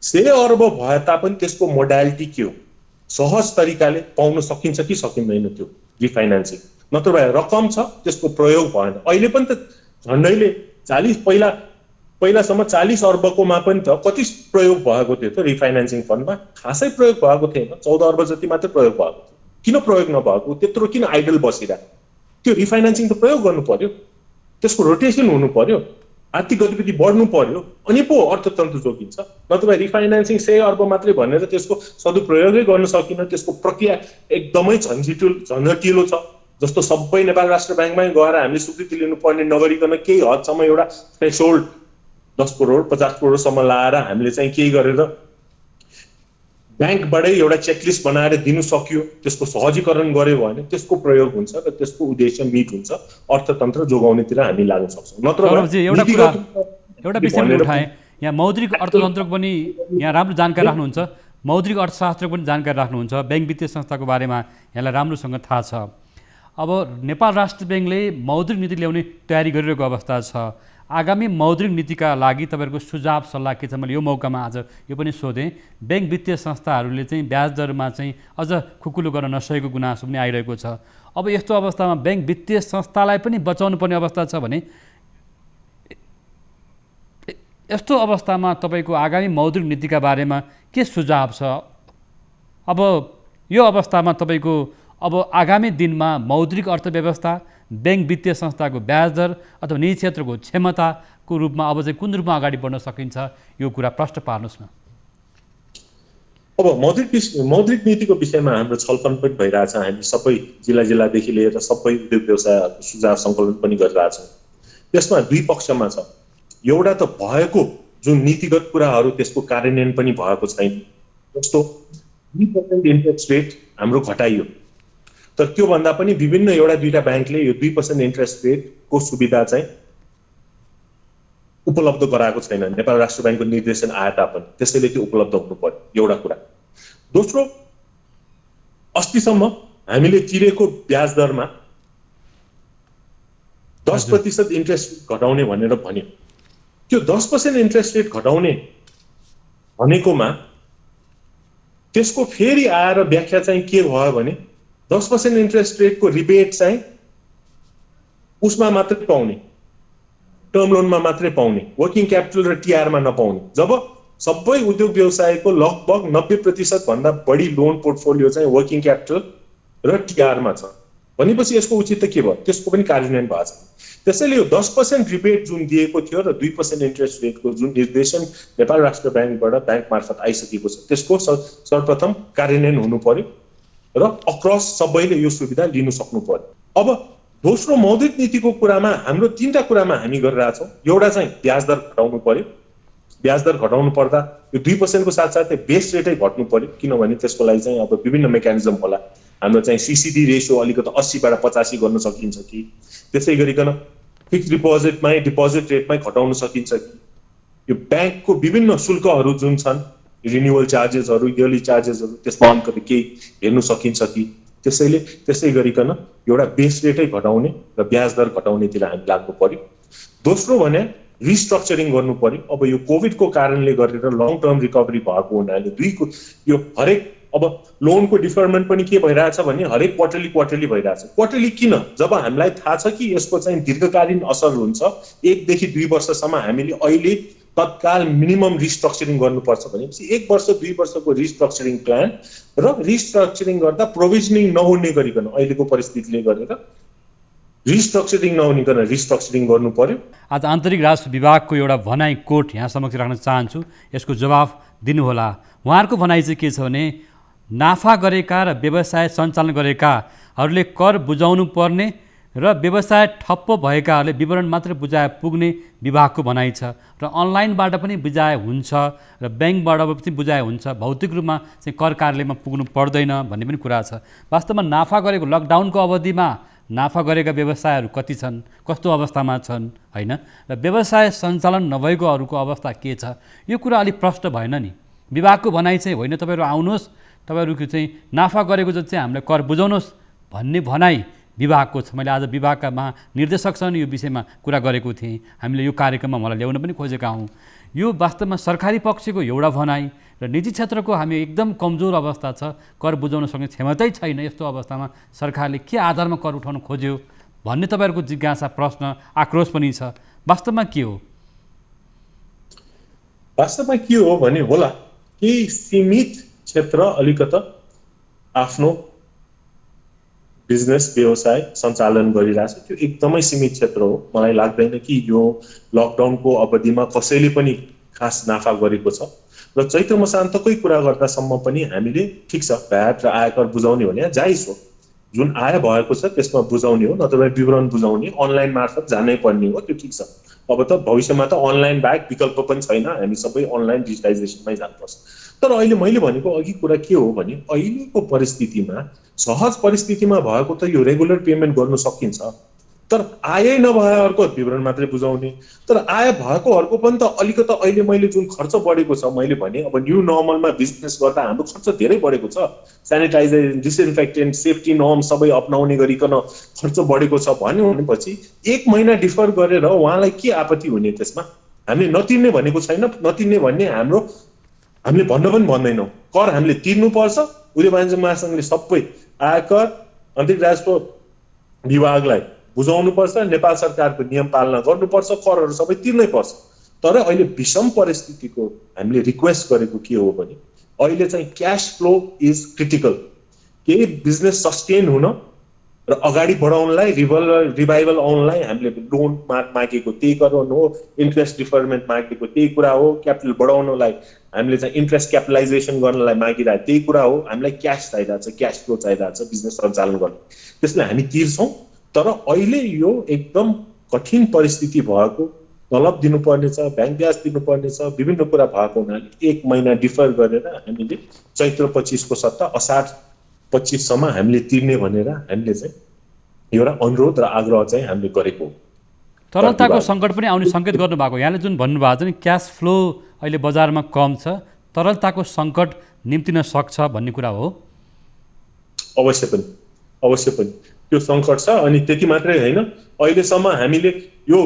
100 अर्ब भए तापनि त्यसको मोडालिटी के हो, सहज तरिकाले पाउन सकिन्छ कि सकिँदैन त्यो रिफाइनेन्सिङ? नत्र भए रकम छ, त्यसको प्रयोग भएन। अहिले पनि त झन्डैले 40 पहिलासम्म 40 अर्बकोमा पनि त कति प्रयोग भएको थियो त रिफाइनेन्सिङ फन्डमा? खासै प्रयोग भएको थिएन, 14 अर्ब जति मात्रै प्रयोग भएको थियो। किन प्रयोग नभएको? त्यत्रो किन आइडल बसिरहेको? त्यो रिफाइनेन्सिङ त प्रयोग गर्नु पर्यो, त्यसको रोटेसन हुनु पर्यो, आर्थिक गतिविधि बढ्नु पर्यो, अनि पो अर्थतन्त्र जोगिन्छ। नत्र रिफाइनेन्सिङ 100 अर्ब मात्रै भनेर त्यसको सदुप्रयोगै गर्न सकिन। त्यसको प्रक्रिया एकदमै झन्झटिलो छ। जस्तो सबै नेपाल राष्ट्र ब्याङ्कमै गएर हामीले स्वीकृति लिनुपर्ने नगरिकन केही हदसम्म एउटा थ्रेसहोल्ड 10 करोड 50 करोडसम्म लाएर हामीले चाहिँ केही गरेर ब्याङ्कबाटै एउटा चेकलिस्ट बनाएर दिनु सक्यो, त्यसको सहजीकरण गर्यो भने त्यसको प्रयोग हुन्छ र त्यसको उद्देश्य मिट हुन्छ, अर्थतन्त्र जोगाउनेतिर हामी लाग्न सक्छौँ। नत्र एउटा विषय पनि उठाएँ, यहाँ मौद्रिक अर्थतन्त्रको पनि यहाँ राम्रो जानकारी राख्नुहुन्छ, मौद्रिक अर्थशास्त्रको पनि जानकारी राख्नुहुन्छ, ब्याङ्क वित्तीय संस्थाको बारेमा यहाँलाई राम्रोसँग थाहा छ। अब नेपाल राष्ट्र ब्याङ्कले मौद्रिक नीति ल्याउने तयारी गरिरहेको अवस्था छ। आगामी मौद्रिक नीतिका लागि तपाईँहरूको सुझाव सल्लाह के छ? मैले यो मौकामा आज यो पनि सोधेँ, ब्याङ्क वित्तीय संस्थाहरूले चाहिँ ब्याज दरमा चाहिँ अझ खुकुलो गर्न नसकेको गुनासो पनि आइरहेको छ। अब यस्तो अवस्थामा ब्याङ्क वित्तीय संस्थालाई पनि बचाउनु पर्ने अवस्था छ भने यस्तो अवस्थामा तपाईँको आगामी मौद्रिक नीतिका बारेमा के सुझाव छ? अब यो अवस्थामा तपाईँको अब आगामी दिनमा मौद्रिक अर्थव्यवस्था, ब्याङ्क वित्तीय संस्थाको ब्याज दर अथवा निजी क्षेत्रको क्षमताको रूपमा अब चाहिँ कुन रूपमा अगाडि बढ्न सकिन्छ, यो कुरा प्रश्न पार्नुहोस् न। अब मौद्रिक नीतिको विषयमा हाम्रो छलफल पनि भइरहेछ। हामी सबै जिल्लादेखि लिएर सबै उद्योग व्यवसायहरूको सुझाव सङ्कलन पनि गरिरहेछौँ। त्यसमा दुई पक्षमा छ। एउटा त भएको जुन नीतिगत कुराहरू त्यसको कार्यान्वयन पनि भएको छैन। जस्तो 2% इन्ट्रेस्ट रेट हाम्रो घटाइयो, तर त्यो भन्दा पनि विभिन्न एउटा दुईटा ब्याङ्कले यो 2% इन्ट्रेस्ट रेटको सुविधा चाहिँ उपलब्ध गराएको छैन। नेपाल राष्ट्र ब्याङ्कको निर्देशन आए तापनि त्यसैले त्यो उपलब्ध हुनु पर्यो, एउटा कुरा। दोस्रो, अस्तिसम्म हामीले तिरेको ब्याज दरमा 10% इन्ट्रेस्ट घटाउने भनेर भन्यो। त्यो 10% इन्ट्रेस्ट रेट घटाउने भनेकोमा त्यसको फेरि आएर व्याख्या चाहिँ के भयो भने 10% इन्ट्रेस्ट रेटको रिबेट चाहिँ उसमा मात्रै पाउने, टर्म लोनमा मात्रै पाउने, वर्किङ क्यापिटल र टिआरमा नपाउने। जब सबै उद्योग व्यवसायको लगभग 90% भन्दा बढी लोन पोर्टफोलियो चाहिँ वर्किङ क्यापिटल र टिआरमा छ भनेपछि यसको उचित के भयो? त्यसको पनि कार्यान्वयन भएको छ। त्यसैले यो 10% रिबेट जुन दिएको थियो र 2% इन्ट्रेस्ट रेटको जुन निर्देशन नेपाल राष्ट्र ब्याङ्कबाट ब्याङ्क मार्फत आइसकेको छ त्यसको सर्वप्रथम कार्यान्वयन हुनु पर्यो र अक्रस सबैले यो सुविधा लिनु सक्नु पर्यो। अब दोस्रो, मौद्रिक नीतिको कुरामा हाम्रो 3टा कुरामा हामी गरिरहेछौँ। एउटा चाहिँ ब्याज दर घटाउनु पर्यो। ब्याज दर घटाउनु पर्दा यो 2% को साथसाथै बेस रेटै घट्नु पर्यो, किनभने त्यसको लागि चाहिँ अब विभिन्न मेकानिजम होला। हाम्रो चाहिँ सीसीडी रेसियो अलिकति 80 बाट 85 गर्न सकिन्छ कि, त्यसै गरिकन फिक्स डिपोजिटमै डिपोजिट रेटमै घटाउन सकिन्छ कि, यो ब्याङ्कको विभिन्न शुल्कहरू जुन छन्, रिन्युअल चार्जेसहरू, इयरली चार्जेसहरू, त्यसमा अलिकति केही हेर्नु सकिन्छ कि। त्यसैले त्यसै गरिकन एउटा बेस रेटै घटाउने र ब्याज दर घटाउनेतिर हामी लाग्नु पर्यो। दोस्रो भने रिस्ट्रक्चरिङ गर्नु पर्यो। अब यो कोभिडको कारणले गरेर लङ टर्म रिकभरी भएको हुनाले यो हरेक अब लोनको डिफरमेन्ट पनि के भइरहेछ भने हरेक क्वार्टरली भइरहेछ। क्वार्टरली किन? जब हामीलाई थाहा छ कि यसको चाहिँ दीर्घकालीन असर हुन्छ, 1 देखि 2 वर्षसम्म हामीले अहिले तत्काल मिनिमम रिस्ट्रक्चरिङ गर्नुपर्छ भनेपछि 1 वर्ष 2 वर्षको रिस्ट्रक्चरिङ प्लान र रिस्ट्रक्चरिङ गर्दा प्रोभिजनिङ नहुने गरिकन अहिलेको परिस्थितिले गरेर रिस्ट्रक्चरिङ नहुनेकन रिस्ट्रक्चरिङ गर्नु पर्यो। आज आन्तरिक राजस्व विभागको एउटा भनाइ कोट यहाँ समक्ष राख्न चाहन्छु, यसको जवाफ दिनुहोला। उहाँहरूको भनाइ चाहिँ के छ भने नाफा गरेका र व्यवसाय सञ्चालन गरेकाहरूले कर बुझाउनु पर्ने र व्यवसाय ठप्प भएकाहरूले विवरण मात्र बुझाए पुग्ने विभागको भनाइ छ र अनलाइनबाट पनि बुझाए हुन्छ र ब्याङ्कबाट पनि बुझाए हुन्छ, भौतिक रूपमा चाहिँ कर कार्यालयमा पुग्नु पर्दैन भन्ने पनि कुरा छ। वास्तवमा नाफा गरेको लकडाउनको अवधिमा नाफा गरेका व्यवसायहरू कति छन्, कस्तो अवस्थामा छन् हैन, र व्यवसाय सञ्चालन नभएको अरूको अवस्था के छ, यो कुरा अलिक प्रष्ट भएन नि। विभागको भनाइ चाहिँ होइन तपाईँहरू आउनुहोस्, तपाईँहरूको चाहिँ नाफा गरेको जति चाहिँ हामीलाई कर बुझाउनुहोस् भन्ने भनाइ विभागको छ। मैले आज विभागका महानिर्देशकसँग यो विषयमा कुरा गरेको थिएँ, हामीले यो कार्यक्रममा मलाई ल्याउन पनि खोजेका हौँ। यो वास्तवमा सरकारी पक्षको एउटा भनाइ र निजी क्षेत्रको हामी एकदम कमजोर अवस्था छ, कर बुझाउन सक्ने क्षमतै छैन। यस्तो अवस्थामा सरकारले के आधारमा कर उठाउन खोज्यो भन्ने तपाईँहरूको जिज्ञासा, प्रश्न, आक्रोश पनि छ। वास्तवमा के हो? वास्तवमा के हो भने होला केही सीमित क्षेत्र अलिकता आफ्नो बिजनेस व्यवसाय सञ्चालन गरिरहेछ, त्यो एकदमै सीमित क्षेत्र हो। मलाई लाग्दैन कि यो लकडाउनको अवधिमा कसैले पनि खास नाफा गरेको छ र चैत्र मसान्तकै कुरा गर्दासम्म पनि हामीले ठिक छ भ्याट र आयकर बुझाउने भने जायज हो, जुन आय भएको छ त्यसमा बुझाउने हो, नत्र विवरण बुझाउने अनलाइन मार्फत जानै पर्ने हो, त्यो ठिक छ। अब त भविष्यमा त अनलाइन बाहेक विकल्प पनि छैन, हामी सबै अनलाइन डिजिटाइजेसनमै जानुपर्छ। तर अहिले मैले भनेको अघि कुरा के हो भने अहिलेको परिस्थितिमा सहज परिस्थितिमा भएको त यो रेगुलर पेमेन्ट गर्न सकिन्छ, तर आय नभएहरूको विवरण मात्रै बुझाउने। तर आय भएकोहरूको पनि त अलिकति अहिले मैले जुन खर्च बढेको छ, मैले भने अब न्यू नर्मलमा बिजनेस गर्दा हाम्रो खर्च धेरै बढेको छ, सेनिटाइजर, डिसइन्फेक्टेन्ट, सेफ्टी नर्म सबै अपनाउने गरिकन खर्च बढेको छ भन्यो भनेपछि 1 महिना डिफर गरेर उहाँलाई के आपत्ति हुने? त्यसमा हामीले नतिर्ने भनेको छैन, नतिर्ने भन्ने हामीले भन्न पनि भन्दैनौँ। कर हामीले तिर्नुपर्छ, उद्योग वाणिज्य महासङ्घले सबै आयकर आन्तरिक राजस्व विभागलाई बुझाउनुपर्छ, नेपाल सरकारको नियम पालना गर्नुपर्छ, करहरू सबै तिर्नै पर्छ। तर अहिले विषम परिस्थितिको हामीले रिक्वेस्ट गरेको के हो भने अहिले चाहिँ क्याश फ्लो इज क्रिटिकल। केही बिजनेस सस्टेन हुन र अगाडि बढाउनलाई रिभाइभल आउनलाई हामीले लोन मागेको त्यही कारण हो, इन्ट्रेस्ट डिफरमेन्ट मागेको त्यही कुरा हो, क्यापिटल बढाउनलाई हामीले चाहिँ इन्ट्रेस्ट क्यापिटलाइजेसन गर्नलाई मागिरहेको त्यही कुरा हो। हामीलाई क्यास चाहिरहेको छ, क्यास फ्लो चाहिरहेको छ बिजनेस सञ्चालन गर्न, त्यसलाई हामी तिर्छौँ। तर अहिले यो एकदम कठिन परिस्थिति भएको तलब दिनुपर्ने छ, ब्याङ्क ब्याज दिनुपर्ने छ, विभिन्न कुरा भएको हुनाले 1 महिना डिफर गरेर हामीले चैत्र 25 को सट्टा असार 25 सम्म हामीले तिर्ने भनेर हामीले चाहिँ एउटा अनुरोध र आग्रह चाहिँ हामीले गरेको हो। तरलताको सङ्कट पनि आउने सङ्केत गर्नुभएको, यहाँले जुन भन्नुभएको छ नि क्यास फ्लो अहिले बजारमा कम छ, तरलताको सङ्कट निम्तिन सक्छ भन्ने कुरा हो। अवश्य पनि त्यो सङ्कट छ। अनि त्यति मात्रै होइन, अहिलेसम्म हामीले यो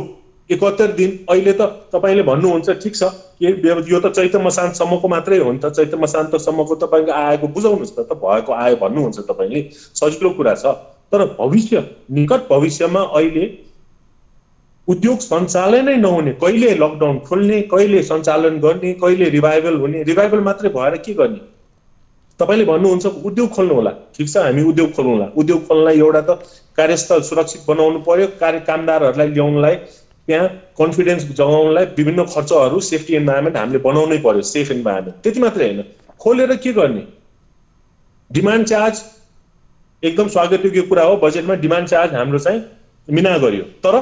71 दिन, अहिले त तपाईँले भन्नुहुन्छ ठिक छ, यो त चैत्र मसान्तसम्मको मात्रै हो नि त, चैत्र मसान्तसम्मको तपाईँको आएको बुझाउनुहोस् त भएको आयो भन्नुहुन्छ तपाईँले, सजिलो कुरा छ। तर भविष्य, निकट भविष्यमा अहिले उद्योग सञ्चालनै नहुने, कहिले लकडाउन खोल्ने, कहिले सञ्चालन गर्ने, कहिले रिभाइभल हुने, रिभाइभल मात्रै भएर के गर्ने? तपाईँले भन्नुहुन्छ उद्योग खोल्नु होला, ठिक छ, हामी उद्योग खोल्नुला, उद्योग खोल्नलाई एउटा त कार्यस्थल सुरक्षित बनाउनु पर्यो, कामदारहरूलाई ल्याउनलाई, त्यहाँ कन्फिडेन्स जगाउनलाई विभिन्न खर्चहरू, सेफ्टी इन्भाइरोमेन्ट हामीले बनाउनै पर्यो, सेफ इन्भाइरोमेन्ट। त्यति मात्रै होइन, खोलेर के गर्ने? डिमान्ड चार्ज एकदम स्वागतयोग्य कुरा हो, बजेटमा डिमान्ड चार्ज हाम्रो चाहिँ मिना गरियो, तर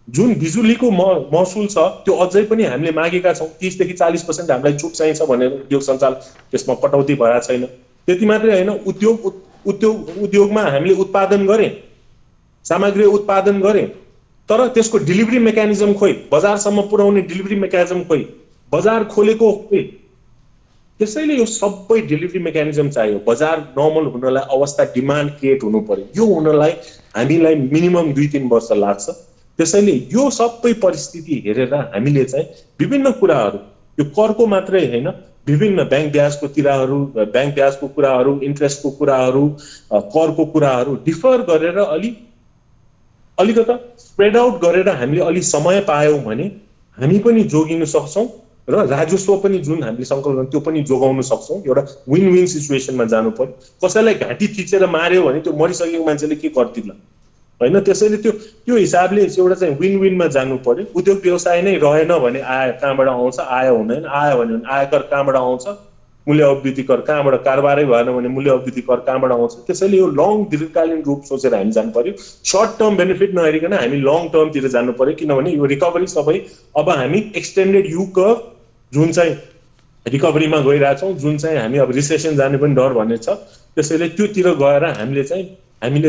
जुन बिजुलीको महसुल छ त्यो अझै पनि हामीले मागेका छौँ, 30 देखि 40% हामीलाई छुट चाहिन्छ भनेर उद्योग सञ्चालन त्यसमा कटौती भएर छैन। त्यति मात्रै होइन, उद्योगमा हामीले उत्पादन गरे, सामग्री उत्पादन गरे, तर त्यसको डेलिभरी मेकानिजम खोइ, बजारसम्म पुर्याउने डेलिभरी मेकानिजम खोइ, बजार खोलेको खोइ। त्यसैले यो सबै डेलिभरी मेकानिजम चाहियो। बजार नर्मल हुनलाई अवस्था, डिमान्ड क्रिएट हुनु पर्यो, यो हुनलाई हामीलाई मिनिमम 2-3 वर्ष लाग्छ। त्यसैले यो सबै परिस्थिति हेरेर हामीले चाहिँ विभिन्न कुराहरू, यो करको मात्रै होइन, विभिन्न ब्याङ्क ब्याजको कुराहरू, इन्ट्रेस्टको कुराहरू, करको कुराहरू डिफर गरेर अलिकता स्प्रेड आउट गरेर हामीले अलि समय पायौँ भने हामी पनि जोगिन सक्छौँ र राजस्व पनि जुन हामीले सङ्कलन त्यो पनि जोगाउन सक्छौँ। एउटा विन विन सिचुएसनमा जानु पर्यो। कसैलाई घाँटी थिचेर मार्यो भने त्यो मरिसकेको मान्छेले के गर्दिला होइन। त्यसैले त्यो हिसाबले एउटा चाहिँ विन विनमा जानु पर्यो। उद्योग व्यवसाय नै रहेन भने आय कहाँबाट आउँछ, आय हुँदैन, आय भन्यो भने आयकर कहाँबाट आउँछ, मूल्य अवधि कर कहाँबाट, कारोबारै भएन भने मूल्य अवधि कर कहाँबाट आउँछ। त्यसैले यो लङ दीर्घकालीन रूप सोचेर हामी जानु पर्यो। सर्ट टर्म बेनिफिट नहेरिकन हामी लङ टर्मतिर जानु पर्यो, किनभने यो रिकभरी सबै अब हामी एक्सटेन्डेड यू कर्भ जुन चाहिँ रिकभरीमा गइरहेछौँ, जुन चाहिँ हामी अब रिसेसन जाने पनि डर भन्ने छ, त्यसैले त्योतिर गएर हामीले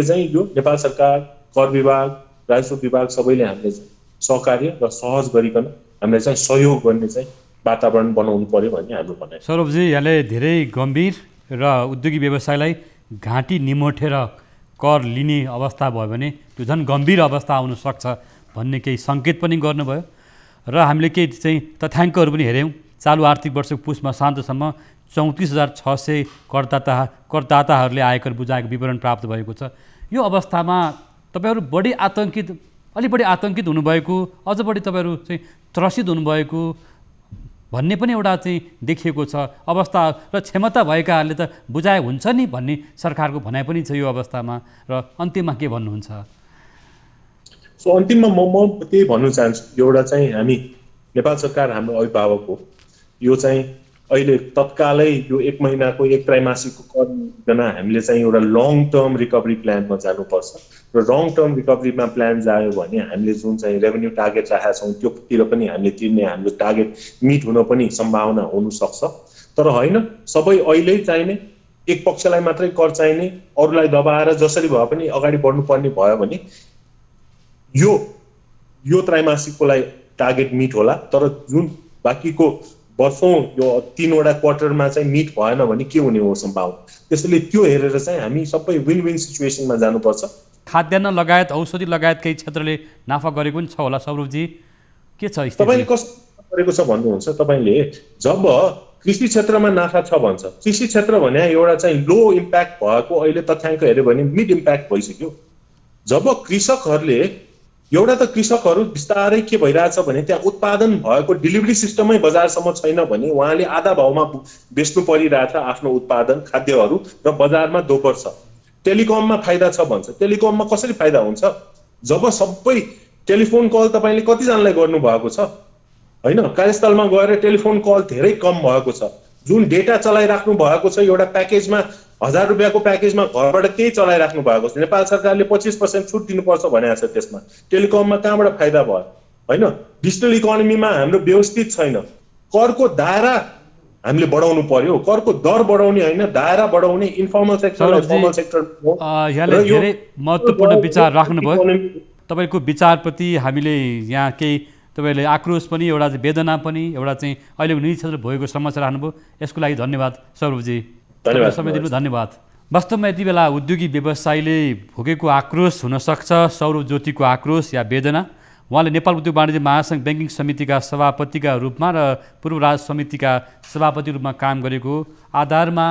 चाहिँ यो नेपाल सरकार, कर विभाग, राजस्व विभाग सबैले हामीले चाहिँ सहकार्य र सहज गरिकन हामीले चाहिँ सहयोग गर्ने चाहिँ वातावरण बनाउनु पर्यो भन्ने हाम्रो भनाइ। सौरभजी, यहाँले धेरै गम्भीर र उद्योगी व्यवसायलाई घाँटी निमोठेर कर लिने अवस्था भयो भने त्यो झन् गम्भीर अवस्था आउन सक्छ भन्ने केही सङ्केत पनि गर्नुभयो र हामीले केही चाहिँ तथ्याङ्कहरू पनि हेऱ्यौँ। चालु आर्थिक वर्षको पुस मसान्तसम्म 34,600 करदाताहरूले आयकर बुझाएको विवरण प्राप्त भएको छ। यो अवस्थामा तपाईहरू अलि बढी आतङ्कित हुनुभएको, अझ बढी तपाईँहरू चाहिँ त्रसित हुनुभएको भन्ने पनि एउटा चाहिँ देखिएको छ। अवस्था र क्षमता भएकाहरूले त बुझाए हुन्छ नि भन्ने सरकारको भनाइ पनि छ यो अवस्थामा। र अन्तिममा के भन्नुहुन्छ? अन्तिममा म त्यही भन्नु चाहन्छु, एउटा चाहिँ हामी नेपाल सरकार हाम्रो अभिभावक हो। यो चाहिँ अहिले तत्कालै यो 1 महिनाको 1 त्रैमासिकको कर गर्न हामीले चाहिँ एउटा लङ टर्म रिकभरी प्लानमा जानुपर्छ र लङ टर्म रिकभरीमा प्लान जायो भने हामीले जुन चाहिँ रेभेन्यू टार्गेट राखेका छौँ त्योतिर पनि हामीले तिर्ने हाम्रो टार्गेट मिट हुन पनि सम्भावना हुनसक्छ। तर होइन, सबै अहिले चाहिने, एक पक्षलाई मात्रै कर चाहिने, अरूलाई दबाएर जसरी भए पनि अगाडि बढ्नुपर्ने भयो भने यो त्रैमासिककोलाई टार्गेट मिट होला। तर जुन बाँकीको वर्षौँ यो 3वटा क्वार्टरमा चाहिँ मिट भएन भने के हुने हो सम्भावना। त्यसैले त्यो हेरेर चाहिँ हामी सबै विन विन सिचुएसनमा जानुपर्छ। खाद्यान्न लगायत औषधि लगायत केही क्षेत्रले नाफा गरेको पनि छ होला सौरभजी, के छ स्थिति? तपाईँले कस्तो गरेको छ भन्नुहुन्छ? तपाईँले जब कृषि क्षेत्रमा नाफा छ भन्छ, कृषि क्षेत्र भने एउटा चाहिँ लो इम्प्याक्ट भएको अहिले तथ्याङ्क हेऱ्यो भने मिड इम्प्याक्ट भइसक्यो। जब कृषकहरूले एउटा त कृषकहरू बिस्तारै के भइरहेछ भने त्यहाँ उत्पादन भएको डेलिभरी सिस्टमै बजारसम्म छैन भने उहाँले आधा भाउमा बेच्नु परिरहेछ आफ्नो उत्पादन खाद्यहरू र बजारमा दोब्बर छ। टेलिकममा फाइदा छ भन्छ, टेलिकममा कसरी फाइदा हुन्छ? जब सबै टेलिफोन कल तपाईँले कतिजनालाई गर्नुभएको छ होइन, कार्यस्थलमा गएर टेलिफोन कल धेरै कम भएको छ। जुन डेटा चलाइराख्नु भएको छ एउटा प्याकेजमा 1000 रुपियाँको प्याकेजमा घरबाट केही चलाइराख्नु भएको छ, नेपाल सरकारले 25% छुट दिनुपर्छ भनेको छ। त्यसमा टेलिकममा कहाँबाट फाइदा भयो? होइन। डिजिटल इकोनोमीमा हाम्रो व्यवस्थित छैन। करको दायरा हामीले बढाउनु पर्यो, करको दर बढाउने होइन, दायरा बढाउने, इन्फर्मल सेक्टर फर्मल सेक्टर। यहाँले धेरै महत्त्वपूर्ण विचार राख्नुभयो। तपाईँको विचारप्रति हामीले यहाँ केही तपाईँले आक्रोश पनि, एउटा चाहिँ वेदना पनि, एउटा चाहिँ अहिलेको निजी क्षेत्र भएको समस्या राख्नुभयो। यसको लागि धन्यवाद सौरभजी, समय दिनु धन्यवाद। वास्तवमा यति बेला उद्योगी व्यवसायीले भोगेको आक्रोश हुनसक्छ सौरभ ज्योतिको आक्रोश या वेदना। उहाँले नेपाल उद्योग वाणिज्य महासङ्घ ब्याङ्किङ समितिका सभापतिका रूपमा र पूर्व राज्य समितिका सभापति रूपमा काम गरेको आधारमा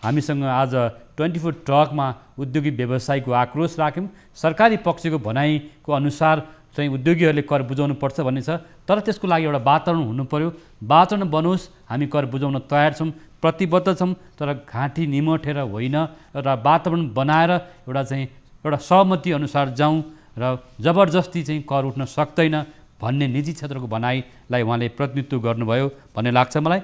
हामीसँग आज 24 टकमा उद्योगी व्यवसायीको आक्रोश राख्यौँ। सरकारी पक्षको भनाइको अनुसार चाहिँ उद्योगीहरूले कर बुझाउनुपर्छ भन्ने छ, तर त्यसको लागि एउटा वातावरण हुनु पर्यो। वातावरण बनोस्, हामी कर बुझाउन तयार छौँ, प्रतिबद्ध छौँ, तर घाँटी निमोठेर होइन, एउटा वातावरण बनाएर एउटा सहमति अनुसार जाउँ र जबरजस्ती चाहिँ कर उठ्न सक्दैन भन्ने निजी क्षेत्रको भनाइलाई उहाँले प्रतिनिधित्व गर्नुभयो भन्ने लाग्छ मलाई।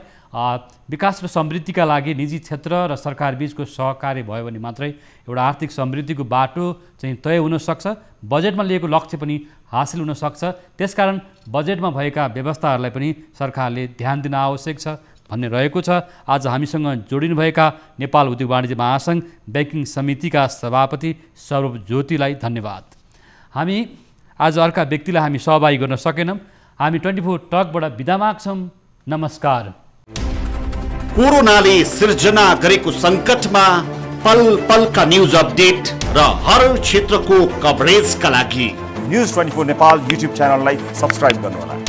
विकास र समृद्धिका लागि निजी क्षेत्र र सरकार बीचको सहकार्य भयो भने मात्रै एउटा आर्थिक समृद्धिको बाटो चाहिँ तय हुनसक्छ, बजेटमा लिएको लक्ष्य पनि हासिल हुनसक्छ। त्यसकारण बजेटमा भएका व्यवस्थाहरूलाई पनि सरकारले ध्यान दिन आवश्यक छ भन्ने रहेको छ। आज हामीसँग जोडिनुभएका नेपाल उद्योग वाणिज्य महासङ्घ ब्याङ्किङ समितिका सभापति सौरभ ज्योतिलाई धन्यवाद। हामी आज अर्का व्यक्तिलाई हामी सहभागी गर्न सकेनौँ। हामी 24 टकबाट बिदा माग्छौँ। नमस्कार। कोरोनाले सिर्जना गरेको सङ्कटमा पल पलका न्युज अपडेट र हर क्षेत्रको कभरेजका लागि न्युज 24 नेपाल युट्युब च्यानललाई सब्स्क्राइब गर्नुहोला।